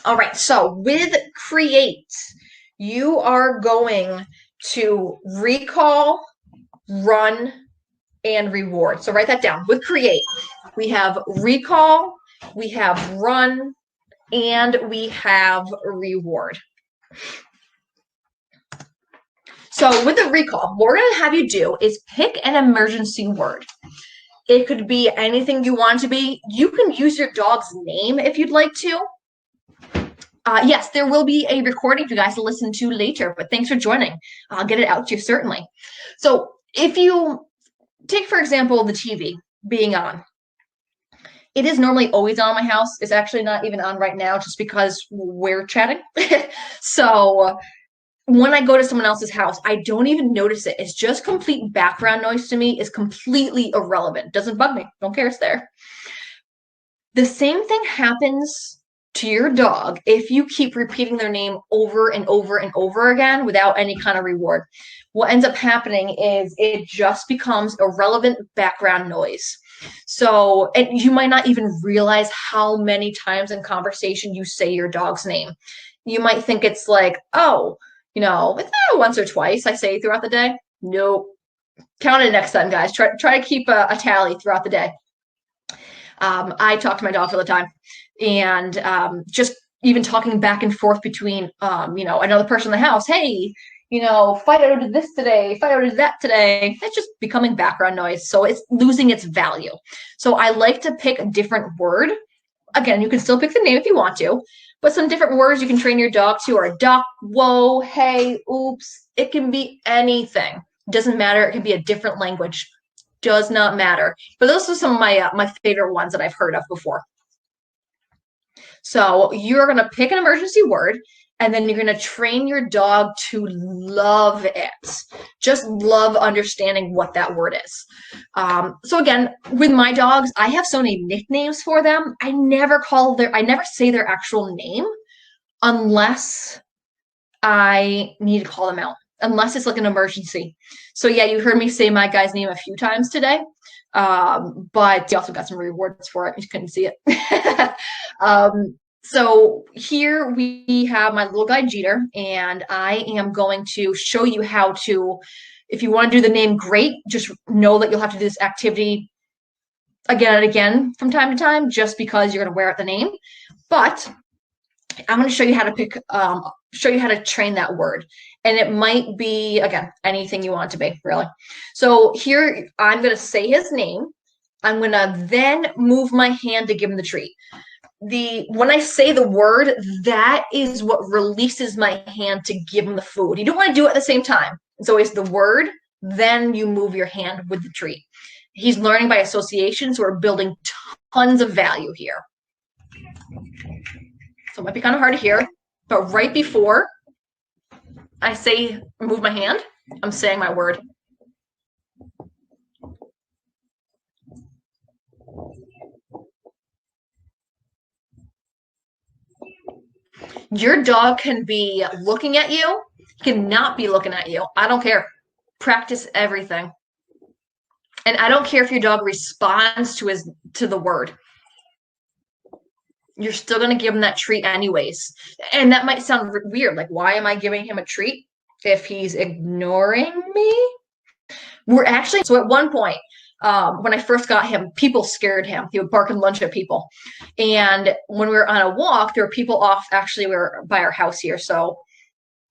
All right, so with create, you are going to recall, run, and reward. So write that down. With create, we have recall, we have run, and we have reward. So with the recall, what we're going to have you do is pick an emergency word. It could be anything you want to be. You can use your dog's name if you'd like to. Yes, there will be a recording for you guys to listen to later, but thanks for joining. I'll get it out to you, certainly. So if you take, for example, the TV being on, it is normally always on in my house. It's actually not even on right now just because we're chatting. So when I go to someone else's house, I don't even notice it. It's just complete background noise to me. It's completely irrelevant. Doesn't bug me. Don't care it's there. The same thing happens to your dog if you keep repeating their name over and over and over again without any kind of reward. What ends up happening is it just becomes irrelevant background noise. So, and you might not even realize how many times in conversation you say your dog's name. You might think it's like, oh, it's once or twice I say throughout the day. Nope. Count it next time, guys. Try to keep a tally throughout the day. I talk to my dog all the time, and just even talking back and forth between, another person in the house. Hey, Fido did this today. Fido did that today. It's just becoming background noise, so it's losing its value. So I like to pick a different word. Again, you can still pick the name if you want to, but some different words you can train your dog to are duck, whoa, hey, oops. It can be anything. Doesn't matter. It can be a different language. Does not matter. But those are some of my favorite ones that I've heard of before. So you're going to pick an emergency word, and then you're going to train your dog to love it. Just love understanding what that word is. So again, with my dogs, I have so many nicknames for them. I never say their actual name unless I need to call them out, unless it's like an emergency. So yeah, you heard me say my guy's name a few times today, but you also got some rewards for it. You couldn't see it. So here we have my little guy Jeter, and I am going to show you how to, if you want to do the name, great, just know that you'll have to do this activity again and again from time to time, just because you're going to wear out the name. But I'm going to show you how to show you how to train that word. And it might be, again, anything you want it to be, really. So here, I'm going to say his name. I'm going to then move my hand to give him the treat. When I say the word, that is what releases my hand to give him the food. You don't want to do it at the same time. It's always the word, then you move your hand with the treat. He's learning by association, so we're building tons of value here. So it might be kind of hard to hear, but right before I say move my hand, I'm saying my word. Your dog can be looking at you, cannot be looking at you. I don't care. Practice everything. And I don't care if your dog responds to the word. You're still going to give him that treat anyways. And that might sound weird. Like, why am I giving him a treat if he's ignoring me? So at one point, when I first got him, people scared him. He would bark and lunge at people. And when we were on a walk, there were people off. Actually, we were by our house here. So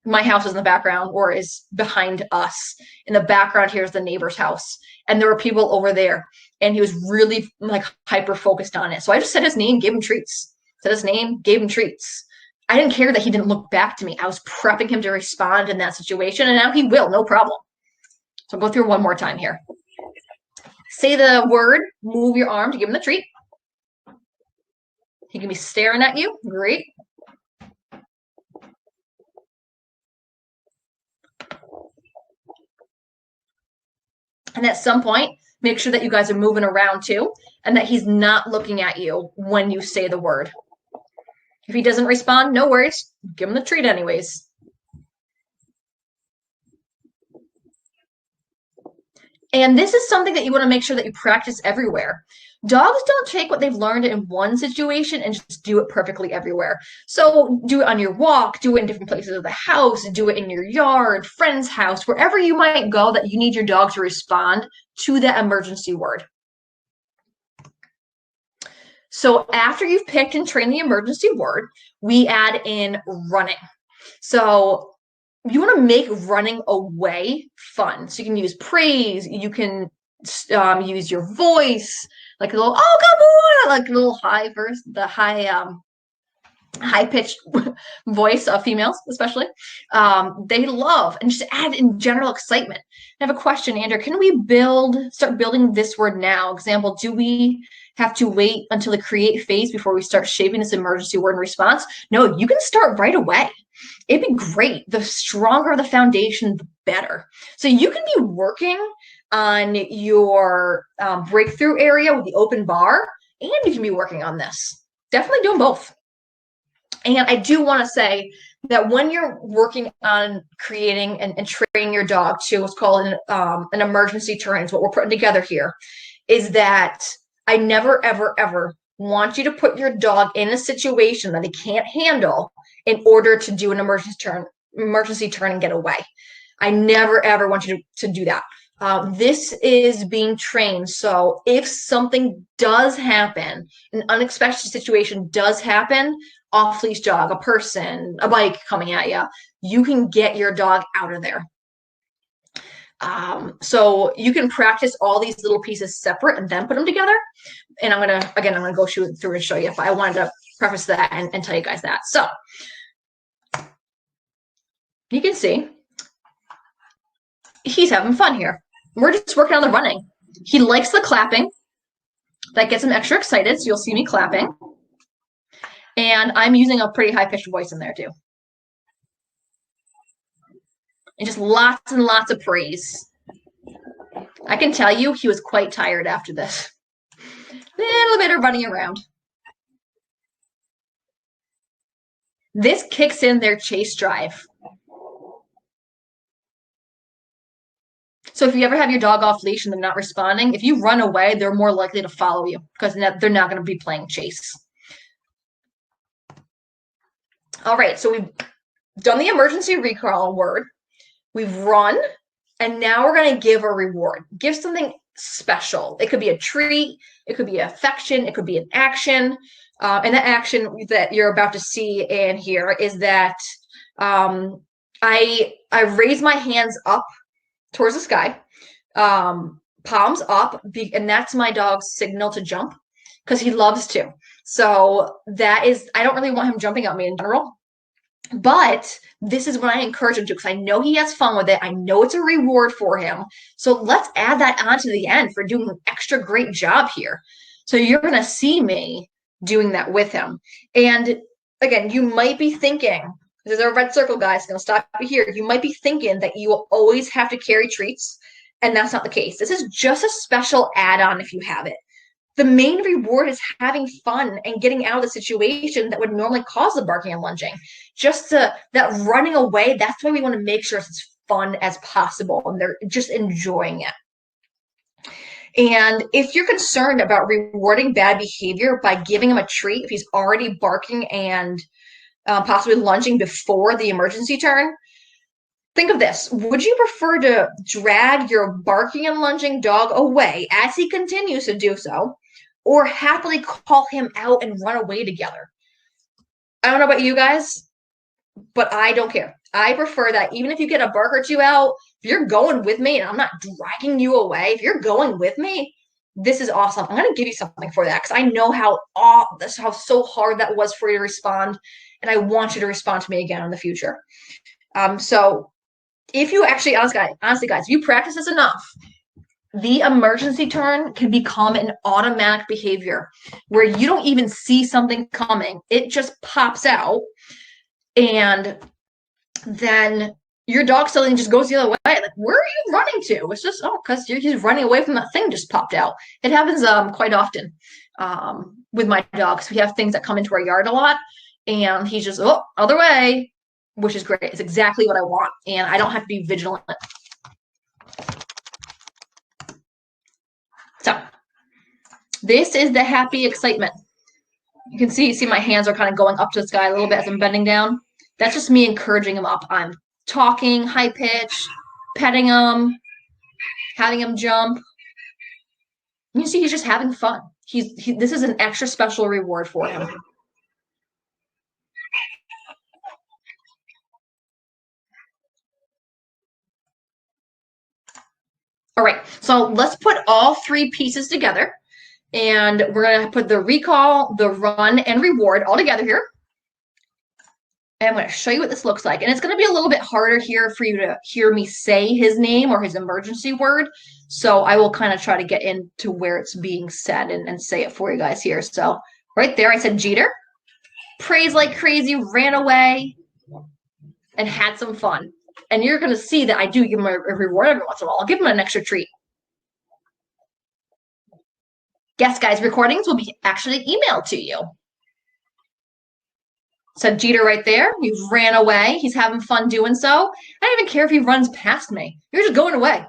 my house is in the background, or is behind us. In the background here is the neighbor's house. And there were people over there. And he was really like hyper focused on it. So I just said his name, gave him treats. Said his name, gave him treats. I didn't care that he didn't look back to me. I was prepping him to respond in that situation. And now he will, no problem. So I'll go through one more time here. Say the word, move your arm to give him the treat. He can be staring at you. Great. And at some point, make sure that you guys are moving around too, and that he's not looking at you when you say the word. If he doesn't respond, no worries. Give him the treat anyways. And this is something that you want to make sure that you practice everywhere. Dogs don't take what they've learned in one situation and just do it perfectly everywhere. So do it on your walk, do it in different places of the house, do it in your yard, friend's house, wherever you might go that you need your dog to respond to that emergency word. So after you've picked and trained the emergency word, we add in running. So you want to make running away fun. So you can use praise, you can use your voice, like a little, oh, come on, like a little high verse, the high pitched voice of females, especially. They love, and just add in general excitement. I have a question, Andrew. Can we start building this word now? Example, do we have to wait until the create phase before we start shaping this emergency word in response? No, you can start right away. It'd be great. The stronger the foundation, the better. So you can be working on your breakthrough area with the open bar, and you can be working on this. Definitely doing both. And I do want to say that when you're working on creating and training your dog to what's called an emergency turn, is what we're putting together here, is that I never, ever, ever want you to put your dog in a situation that he can't handle in order to do an emergency turn and get away. I never, ever want you to do that. This is being trained. So if something does happen, an unexpected situation does happen, off-leash dog, a person, a bike coming at you, you can get your dog out of there. So you can practice all these little pieces separate and then put them together. And I'm gonna go through and show you, but I wanted to preface that and tell you guys that. So you can see he's having fun here. We're just working on the running. He likes the clapping. That gets him extra excited, so you'll see me clapping. And I'm using a pretty high-pitched voice in there too. And just lots and lots of praise. I can tell you he was quite tired after this. Little bit of running around. This kicks in their chase drive. So if you ever have your dog off leash and they're not responding, if you run away, they're more likely to follow you because they're not going to be playing chase. All right, so we've done the emergency recall word. We've run, and now we're going to give a reward. Give something special. It could be a treat. It could be affection. It could be an action. And the action that you're about to see in here is that I raise my hands up towards the sky, palms up, and that's my dog's signal to jump because he loves to. So that is, I don't really want him jumping at me in general, but this is what I encourage him to because I know he has fun with it. I know it's a reward for him. So let's add that on to the end for doing an extra great job here. So you're going to see me doing that with him. And again, you might be thinking, there's a red circle, guys, going to stop you here. You might be thinking that you will always have to carry treats, and that's not the case. This is just a special add-on if you have it. The main reward is having fun and getting out of the situation that would normally cause the barking and lunging. Just that running away, that's why we want to make sure it's as fun as possible and they're just enjoying it. And if you're concerned about rewarding bad behavior by giving him a treat, if he's already barking and possibly lunging before the emergency turn, think of this. Would you prefer to drag your barking and lunging dog away as he continues to do so, or happily call him out and run away together? I don't know about you guys, but I don't care. I prefer that even if you get a bark or two out, if you're going with me and I'm not dragging you away, if you're going with me, this is awesome. I'm going to give you something for that because I know how so hard that was for you to respond, and I want you to respond to me again in the future. So if you actually, honestly, guys, if you practice this enough, the emergency turn can become an automatic behavior where you don't even see something coming. It just pops out, and then your dog suddenly just goes the other way. Like, where are you running to? It's just, because he's running away from that thing just popped out. It happens quite often with my dogs. We have things that come into our yard a lot, and he's just, other way, which is great. It's exactly what I want, and I don't have to be vigilant. So this is the happy excitement. You can see my hands are kind of going up to the sky a little bit as I'm bending down. That's just me encouraging him up. I'm talking high pitch, petting him, having him jump. You see, he's just having fun. This is an extra special reward for him. All right, so let's put all three pieces together. And we're going to put the recall, the run, and reward all together here. And I'm going to show you what this looks like. And it's going to be a little bit harder here for you to hear me say his name or his emergency word. So I will kind of try to get into where it's being said and say it for you guys here. So right there, I said Jeter. Praised like crazy, ran away, and had some fun. And you're going to see that I do give him a reward every once in a while. I'll give him an extra treat. Yes, guys, recordings will be actually emailed to you. Said Jeter right there. He ran away. He's having fun doing so. I don't even care if he runs past me. You're just going away.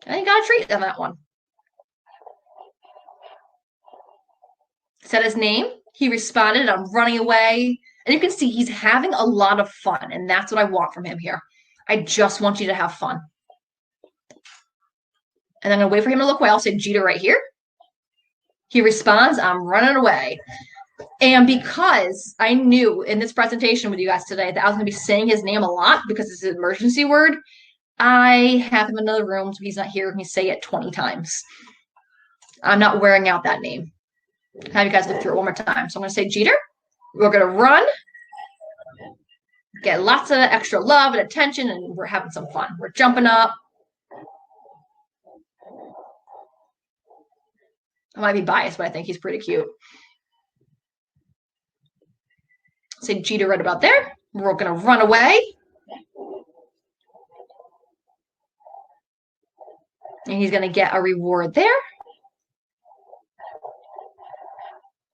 I got a treat on that one. Said his name. He responded, I'm running away. And you can see he's having a lot of fun. And that's what I want from him here. I just want you to have fun. And I'm going to wait for him to look away. I'll say Jeter right here. He responds, I'm running away. And because I knew in this presentation with you guys today that I was going to be saying his name a lot because it's an emergency word, I have him in another room so he's not hearing me say it 20 times. I'm not wearing out that name. Have you guys look through it one more time. So I'm going to say Jeter. We're going to run, get lots of extra love and attention, and we're having some fun. We're jumping up. I might be biased, but I think he's pretty cute. Say Jeter right about there. We're going to run away. And he's going to get a reward there.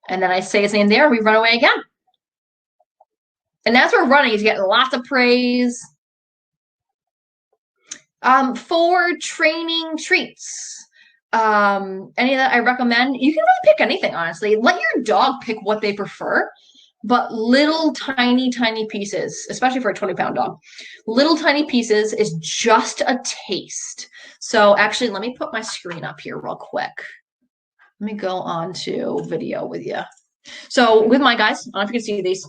And then I say his name there, and we run away again. And as we're running, he's getting lots of praise. For training treats, any that I recommend, you can really pick anything, honestly. Let your dog pick what they prefer, but little tiny pieces, especially for a 20-pound dog, little tiny pieces is just a taste. So actually, let me put my screen up here real quick. Let me go on to video with you. So with my guys, I don't know if you can see these.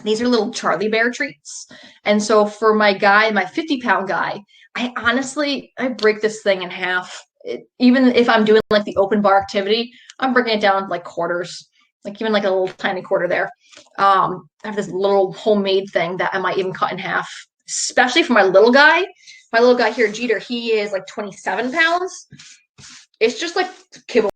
These are little Charlie Bear treats. And so for my guy, my 50-pound guy, I break this thing in half. Even if I'm doing like the open bar activity, I'm breaking it down like quarters, like even like a little tiny quarter there. I have this little homemade thing that I might even cut in half, especially for my little guy. My little guy here, Jeter, he is like 27 pounds. It's just like kibble.